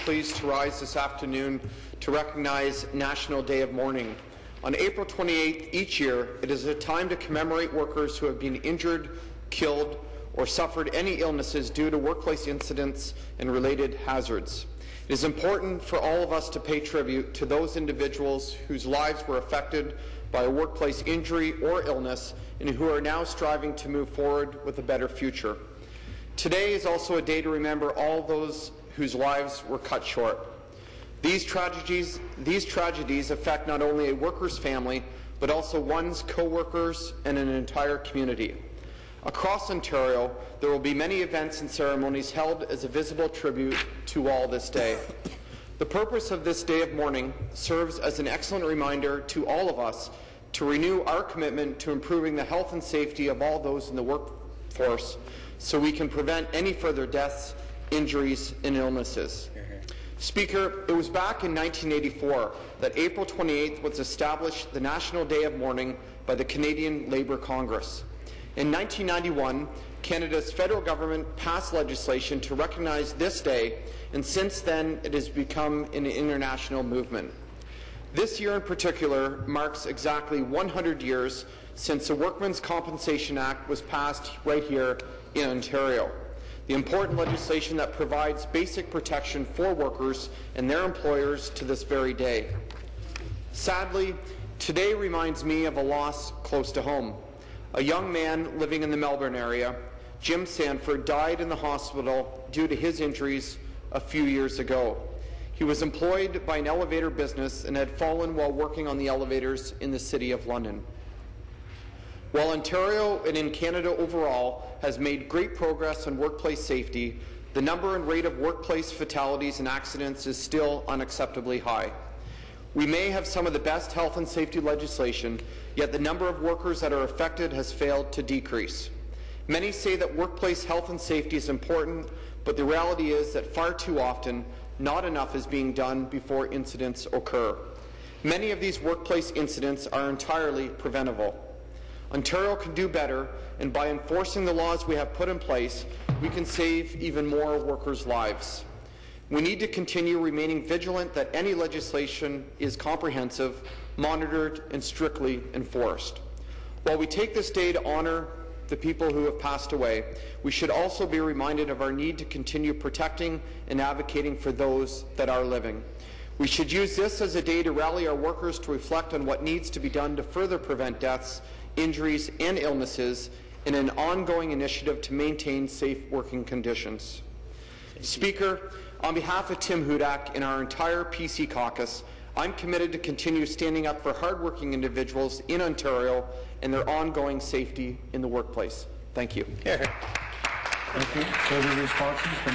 pleased to rise this afternoon to recognize National Day of Mourning. On April 28th each year, it is a time to commemorate workers who have been injured, killed, or suffered any illnesses due to workplace incidents and related hazards. It is important for all of us to pay tribute to those individuals whose lives were affected by a workplace injury or illness and who are now striving to move forward with a better future. Today is also a day to remember all those whose lives were cut short. These tragedies affect not only a worker's family, but also one's co-workers and an entire community. Across Ontario, there will be many events and ceremonies held as a visible tribute to all this day. The purpose of this day of mourning serves as an excellent reminder to all of us to renew our commitment to improving the health and safety of all those in the workforce so we can prevent any further deaths, injuries, and illnesses. Speaker, it was back in 1984 that April 28th was established the National Day of Mourning by the Canadian Labour Congress. In 1991, Canada's federal government passed legislation to recognize this day, and since then it has become an international movement. This year in particular marks exactly 100 years since the Workmen's Compensation Act was passed right here in Ontario, the important legislation that provides basic protection for workers and their employers to this very day. Sadly, today reminds me of a loss close to home. A young man living in the Melbourne area, Jim Sanford, died in the hospital due to his injuries a few years ago. He was employed by an elevator business and had fallen while working on the elevators in the City of London. While Ontario and in Canada overall has made great progress on workplace safety, the number and rate of workplace fatalities and accidents is still unacceptably high. We may have some of the best health and safety legislation, yet the number of workers that are affected has failed to decrease. Many say that workplace health and safety is important, but the reality is that far too often, not enough is being done before incidents occur. Many of these workplace incidents are entirely preventable. Ontario can do better, and by enforcing the laws we have put in place, we can save even more workers' lives. We need to continue remaining vigilant that any legislation is comprehensive, monitored, and strictly enforced. While we take this day to honour the people who have passed away, we should also be reminded of our need to continue protecting and advocating for those that are living. We should use this as a day to rally our workers to reflect on what needs to be done to further prevent deaths, injuries, and illnesses in an ongoing initiative to maintain safe working conditions. Speaker, on behalf of Tim Hudak and our entire PC caucus, I'm committed to continue standing up for hardworking individuals in Ontario and their ongoing safety in the workplace. Thank you. Thank you. Further responses from